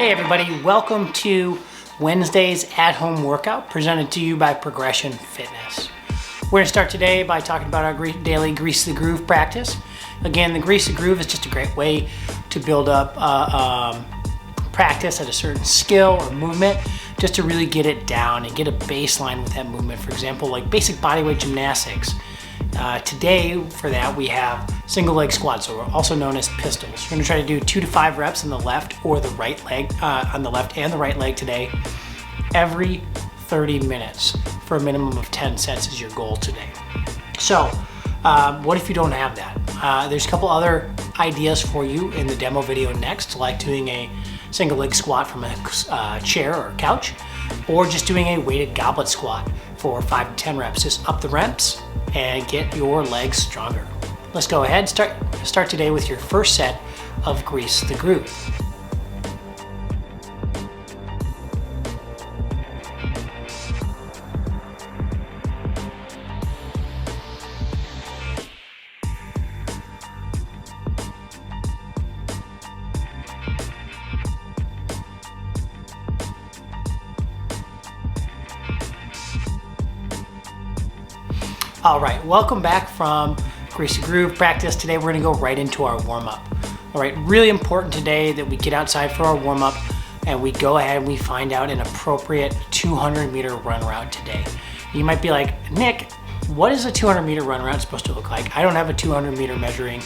Hey everybody, welcome to Wednesday's at-home workout presented to you by Progression Fitness. We're going to start today by talking about our daily Grease the Groove practice. Again, the Grease the Groove is just a great way to build up practice at a certain skill or movement, just to really get it down and get a baseline with that movement. For example, like basic bodyweight gymnastics. Today, for that, we have single leg squats, so also known as pistols. We're going to try to do 2 to 5 reps on the left or the right leg, on the left and the right leg today, every 30 minutes for a minimum of 10 sets is your goal today. So, what if you don't have that? There's a couple other ideas for you in the demo video next, like doing a single leg squat from a chair or a couch, or just doing a weighted goblet squat for 5 to 10 reps. Just up the reps and get your legs stronger. Let's go ahead and start today with your first set of Grease the Groove. All right, welcome back from Grease the Groove practice. Today we're gonna go right into our warm-up. All right, really important today that we get outside for our warm-up and we go ahead and we find out an appropriate 200-meter run route today. You might be like, Nick, what is a 200-meter run route supposed to look like? I don't have a 200-meter measuring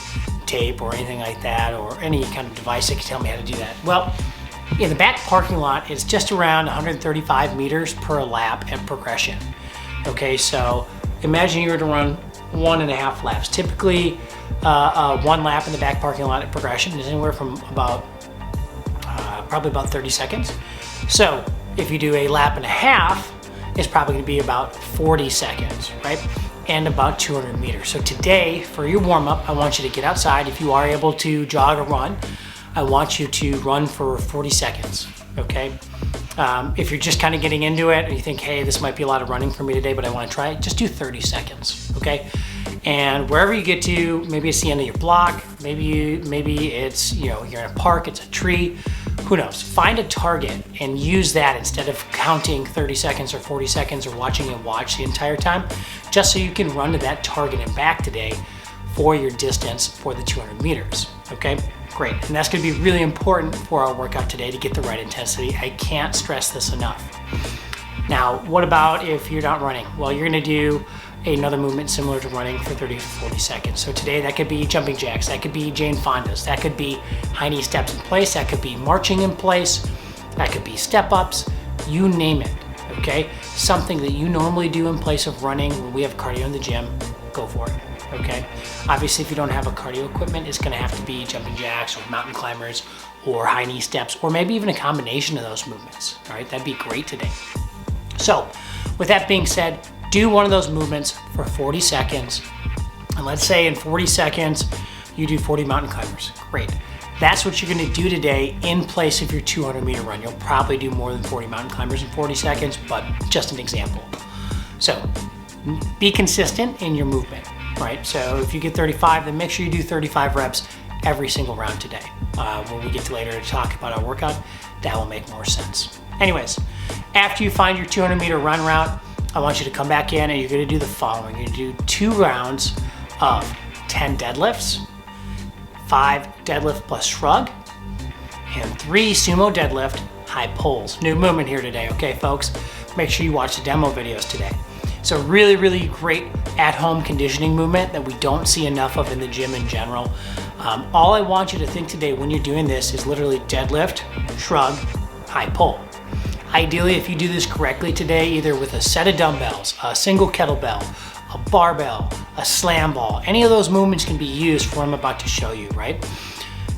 tape or anything like that, or any kind of device that can tell me how to do that. Well, in the back parking lot, it's just around 135 meters per lap at progression. Okay, so imagine you were to run 1.5 laps. Typically, 1 lap in the back parking lot at progression is anywhere from about, probably about 30 seconds. So if you do a lap and a half, it's probably gonna be about 40 seconds, right? And about 200 meters. So today, for your warm-up, I want you to get outside. If you are able to jog or run, I want you to run for 40 seconds, okay? If you're just kind of getting into it and you think, hey, this might be a lot of running for me today, but I want to try it, just do 30 seconds, okay? And wherever you get to, maybe it's the end of your block, maybe it's, you're in a park, it's a tree, who knows? Find a target and use that instead of counting 30 seconds or 40 seconds or watching a watch the entire time, just so you can run to that target and back today for your distance for the 200 meters, okay? Great, and that's gonna be really important for our workout today to get the right intensity. I can't stress this enough. Now, what about if you're not running? Well, you're gonna do another movement similar to running for 30 to 40 seconds. So today that could be jumping jacks, that could be Jane Fondas, that could be high knee steps in place, that could be marching in place, that could be step ups, you name it, okay? Something that you normally do in place of running when we have cardio in the gym, go for it. Okay. Obviously, if you don't have a cardio equipment, it's going to have to be jumping jacks or mountain climbers or high knee steps, or maybe even a combination of those movements. All right, that'd be great today. So with that being said, do one of those movements for 40 seconds. And let's say in 40 seconds, you do 40 mountain climbers. Great. That's what you're going to do today in place of your 200-meter run. You'll probably do more than 40 mountain climbers in 40 seconds, but just an example. So be consistent in your movement. Right, so if you get 35, then make sure you do 35 reps every single round today. When we get to later to talk about our workout, that will make more sense. Anyways, after you find your 200-meter run route, I want you to come back in and you're gonna do the following. You're gonna do 2 rounds of 10 deadlifts, 5 deadlift plus shrug, and 3 sumo deadlift high pulls. New movement here today, okay, folks? Make sure you watch the demo videos today. So really, really great at-home conditioning movement that we don't see enough of in the gym in general. All I want you to think today when you're doing this is literally deadlift, shrug, high pull. Ideally, if you do this correctly today, either with a set of dumbbells, a single kettlebell, a barbell, a slam ball, any of those movements can be used for what I'm about to show you, right?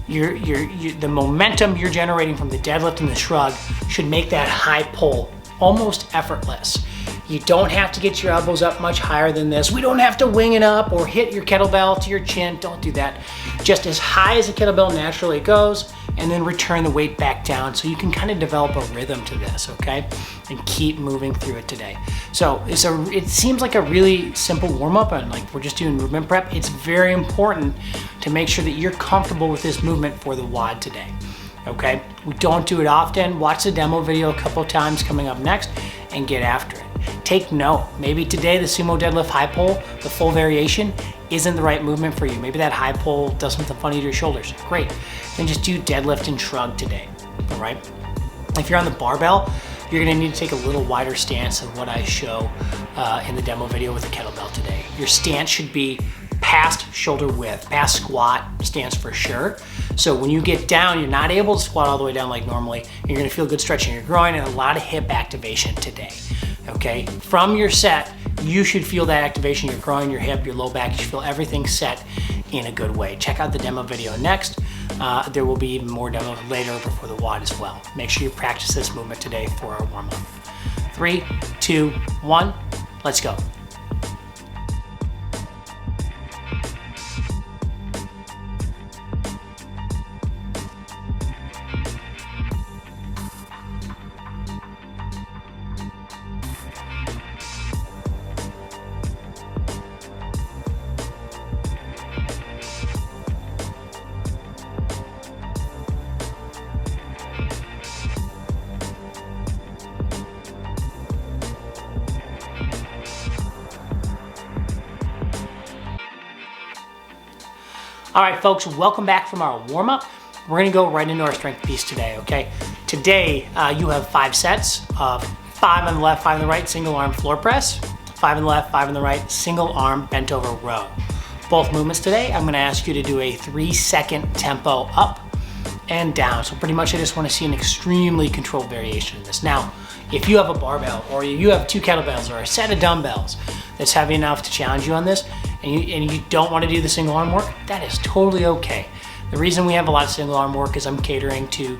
The momentum you're generating from the deadlift and the shrug should make that high pull almost effortless. You don't have to get your elbows up much higher than this. We don't have to wing it up or hit your kettlebell to your chin. Don't do that. Just as high as the kettlebell naturally goes, and then return the weight back down so you can kind of develop a rhythm to this, okay? And keep moving through it today. So it seems like a really simple warm-up, and like we're just doing movement prep. It's very important to make sure that you're comfortable with this movement for the WOD today. okay? We don't do it often. Watch the demo video a couple of times coming up next and get after it. Take note, maybe today the sumo deadlift high pull, the full variation, isn't the right movement for you. Maybe that high pull does something funny to your shoulders. Great, then just do deadlift and shrug today, all right? If you're on the barbell, you're gonna need to take a little wider stance than what I show in the demo video with the kettlebell today. Your stance should be past shoulder width, past squat stance for sure. So when you get down, you're not able to squat all the way down like normally. You're gonna feel good stretching your groin and a lot of hip activation today, okay? From your set, you should feel that activation, your groin, your hip, your low back. You should feel everything set in a good way. Check out the demo video next. There will be even more demos later before the WOD as well. Make sure you practice this movement today for our warm-up. 3, 2, 1, let's go. All right, folks, welcome back from our warm-up. We're gonna go right into our strength piece today, okay? Today, you have 5 sets of 5 on the left, 5 on the right, single arm floor press, 5 on the left, 5 on the right, single arm bent over row. Both movements today, I'm gonna ask you to do a 3-second tempo up and down. So pretty much I just wanna see an extremely controlled variation in this. Now, if you have a barbell or you have 2 kettlebells or a set of dumbbells that's heavy enough to challenge you on this, and you don't want to do the single arm work, that is totally okay. The reason we have a lot of single arm work is I'm catering to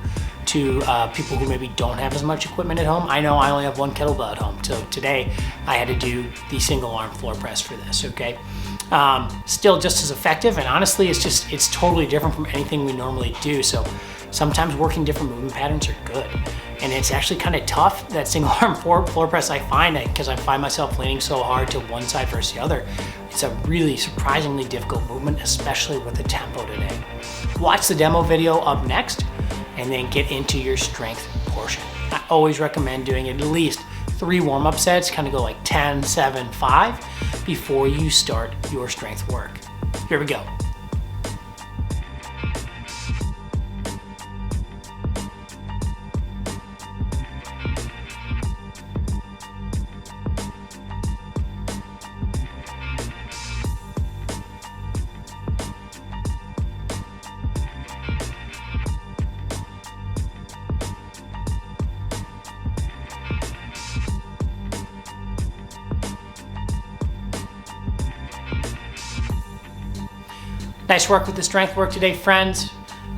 people who maybe don't have as much equipment at home. I know I only have 1 kettlebell at home, so today I had to do the single arm floor press for this, okay? Still just as effective, and honestly, it's totally different from anything we normally do. So sometimes working different movement patterns are good. And it's actually kind of tough, that single arm floor press I find, because I find myself leaning so hard to one side versus the other. It's a really surprisingly difficult movement, especially with the tempo today. Watch the demo video up next, and then get into your strength portion. I always recommend doing at least 3 warm-up sets, kind of go like 10, 7, 5, before you start your strength work. Here we go. Nice work with the strength work today, friends.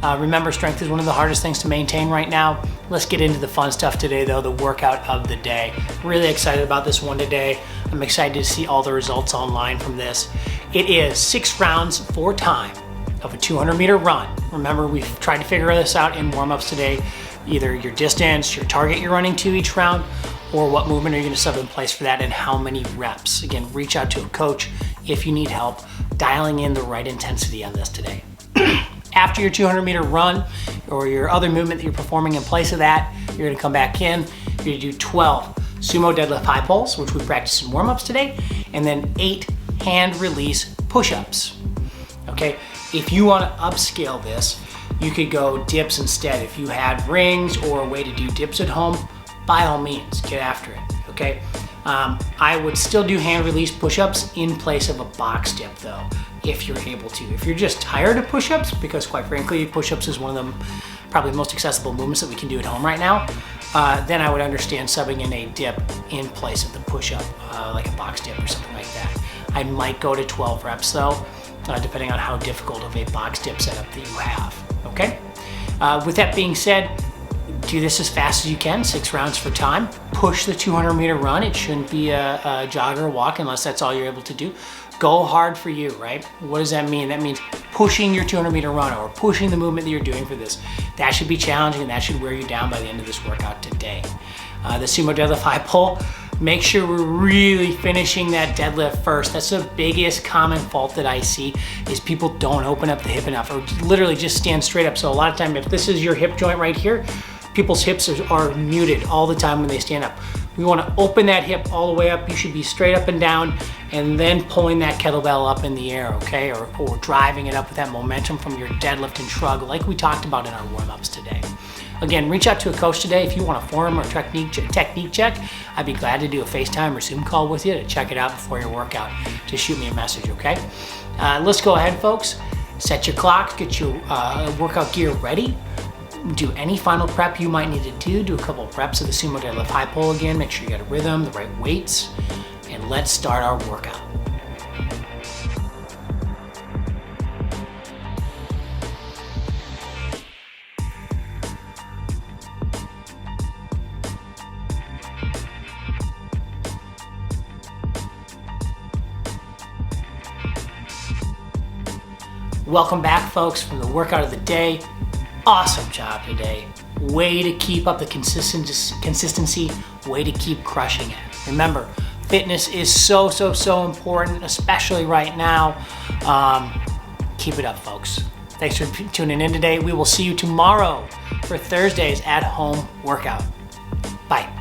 Remember, strength is one of the hardest things to maintain right now. Let's get into the fun stuff today though, the workout of the day. Really excited about this one today. I'm excited to see all the results online from this. It is 6 rounds, 4 time of a 200-meter run. Remember, we've tried to figure this out in warm-ups today. Either your distance, your target you're running to each round, or what movement are you gonna sub in place for that and how many reps. Again, reach out to a coach if you need help dialing in the right intensity on this today. After your 200-meter run or your other movement that you're performing in place of that, you're gonna come back in, you're gonna do 12 sumo deadlift high pulls, which we practiced in warm-ups today, and then 8 hand release push-ups, okay? If you wanna upscale this, you could go dips instead. If you had rings or a way to do dips at home, by all means, get after it, okay? I would still do hand release push-ups in place of a box dip though, if you're able to. If you're just tired of push-ups, because quite frankly, push-ups is one of the probably most accessible movements that we can do at home right now, then I would understand subbing in a dip in place of the push-up, like a box dip or something like that. I might go to 12 reps though, depending on how difficult of a box dip setup that you have, okay? With that being said, do this as fast as you can, 6 rounds for time. Push the 200-meter run. It shouldn't be a jog or a walk unless that's all you're able to do. Go hard for you, right? What does that mean? That means pushing your 200-meter run or pushing the movement that you're doing for this. That should be challenging and that should wear you down by the end of this workout today. The sumo deadlift high pull, Make sure we're really finishing that deadlift first. That's the biggest common fault that I see is people don't open up the hip enough or literally just stand straight up. So a lot of time, if this is your hip joint right here, people's hips are muted all the time when they stand up. We want to open that hip all the way up. You should be straight up and down and then pulling that kettlebell up in the air, okay? Or driving it up with that momentum from your deadlift and shrug like we talked about in our warm-ups today. Again, reach out to a coach today if you want a form or technique check. I'd be glad to do a FaceTime or Zoom call with you to check it out before your workout. Just shoot me a message, okay? Let's go ahead, folks. Set your clock, get your workout gear ready. Do any final prep you might need to do. Do a couple of reps of the sumo deadlift high pull again. Make sure you got a rhythm, the right weights, and let's start our workout. Welcome back, folks, from the workout of the day. Awesome job today. Way to keep up the consistency, way to keep crushing it. Remember, fitness is so important, especially right now. Keep it up, folks. Thanks for tuning in today. We will see you tomorrow for Thursday's at-home workout. Bye.